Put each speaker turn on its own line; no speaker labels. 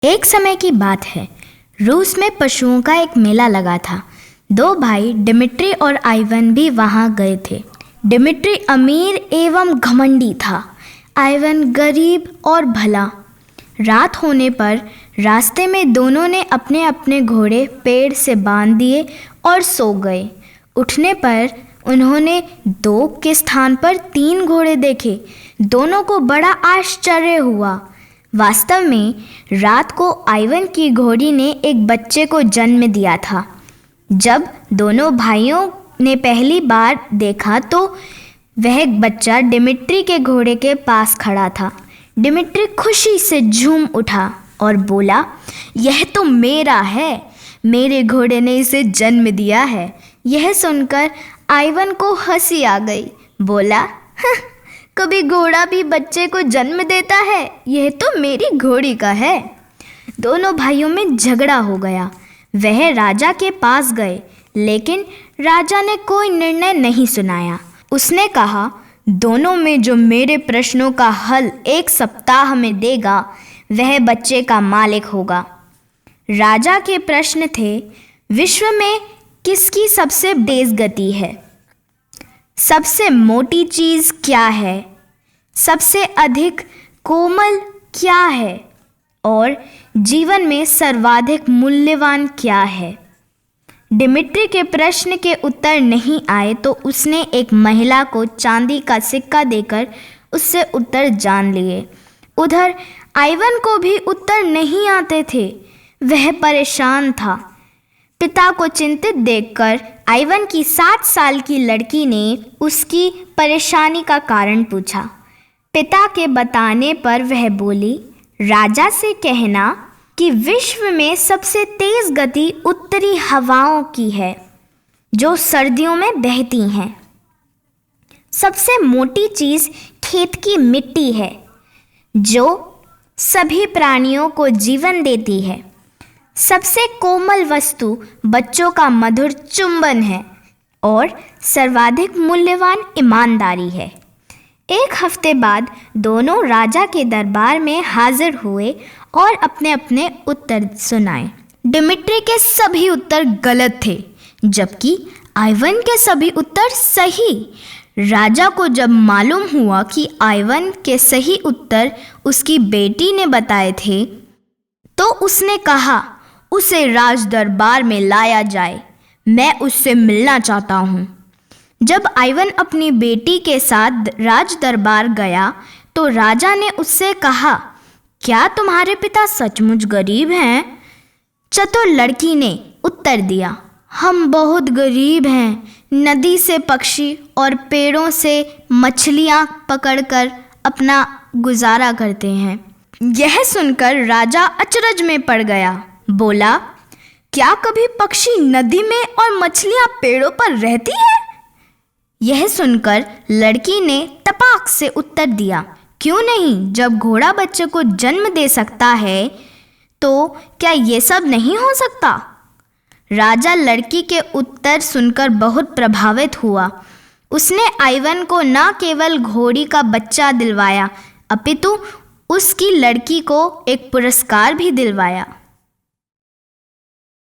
एक समय की बात है। रूस में पशुओं का एक मेला लगा था। दो भाई डिमिट्री और आइवन भी वहां गए थे। डिमिट्री अमीर एवं घमंडी था, आइवन गरीब और भला। रात होने पर रास्ते में दोनों ने अपने अपने घोड़े पेड़ से बांध दिए और सो गए। उठने पर उन्होंने 2 के स्थान पर 3 घोड़े देखे। दोनों को बड़ा आश्चर्य हुआ। वास्तव में रात को आइवन की घोड़ी ने एक बच्चे को जन्म दिया था। जब दोनों भाइयों ने पहली बार देखा तो वह बच्चा डिमिट्री के घोड़े के पास खड़ा था। डिमिट्री खुशी से झूम उठा और बोला, यह तो मेरा है, मेरे घोड़े ने इसे जन्म दिया है। यह सुनकर आइवन को हंसी आ गई। बोला, कभी घोड़ा भी बच्चे को जन्म देता है, यह तो मेरी घोड़ी का है। दोनों भाइयों में झगड़ा हो गया। वह राजा के पास गए, लेकिन राजा ने कोई निर्णय नहीं सुनाया। उसने कहा, दोनों में जो मेरे प्रश्नों का हल 1 सप्ताह में देगा वह बच्चे का मालिक होगा। राजा के प्रश्न थे, विश्व में किसकी सबसे तेज गति है? सबसे मोटी चीज़ क्या है? सबसे अधिक कोमल क्या है? और जीवन में सर्वाधिक मूल्यवान क्या है? डिमिट्री के प्रश्न के उत्तर नहीं आए तो उसने एक महिला को चांदी का सिक्का देकर उससे उत्तर जान लिए। उधर आइवन को भी उत्तर नहीं आते थे। वह परेशान था। पिता को चिंतित देखकर आइवन की 7 साल की लड़की ने उसकी परेशानी का कारण पूछा। पिता के बताने पर वह बोली, राजा से कहना कि विश्व में सबसे तेज गति उत्तरी हवाओं की है, जो सर्दियों में बहती हैं। सबसे मोटी चीज़ खेत की मिट्टी है, जो सभी प्राणियों को जीवन देती है। सबसे कोमल वस्तु बच्चों का मधुर चुंबन है और सर्वाधिक मूल्यवान ईमानदारी है। 1 हफ्ते बाद दोनों राजा के दरबार में हाजिर हुए और अपने अपने उत्तर सुनाए। डिमिट्री के सभी उत्तर गलत थे, जबकि आइवन के सभी उत्तर सही। राजा को जब मालूम हुआ कि आइवन के सही उत्तर उसकी बेटी ने बताए थे, तो उसने कहा, उसे राज दरबार में लाया जाए, मैं उससे मिलना चाहता हूँ। जब आइवन अपनी बेटी के साथ राज दरबार गया तो राजा ने उससे कहा, क्या तुम्हारे पिता सचमुच गरीब हैं? चतुर लड़की ने उत्तर दिया, हम बहुत गरीब हैं। नदी से पक्षी और पेड़ों से मछलियाँ पकड़कर अपना गुजारा करते हैं। यह सुनकर राजा अचरज में पड़ गया। बोला, क्या कभी पक्षी नदी में और मछलियाँ पेड़ों पर रहती है? यह सुनकर लड़की ने तपाक से उत्तर दिया, क्यों नहीं, जब घोड़ा बच्चे को जन्म दे सकता है तो क्या ये सब नहीं हो सकता? राजा लड़की के उत्तर सुनकर बहुत प्रभावित हुआ। उसने आइवन को न केवल घोड़ी का बच्चा दिलवाया, अपितु उसकी लड़की को एक पुरस्कार भी दिलवाया।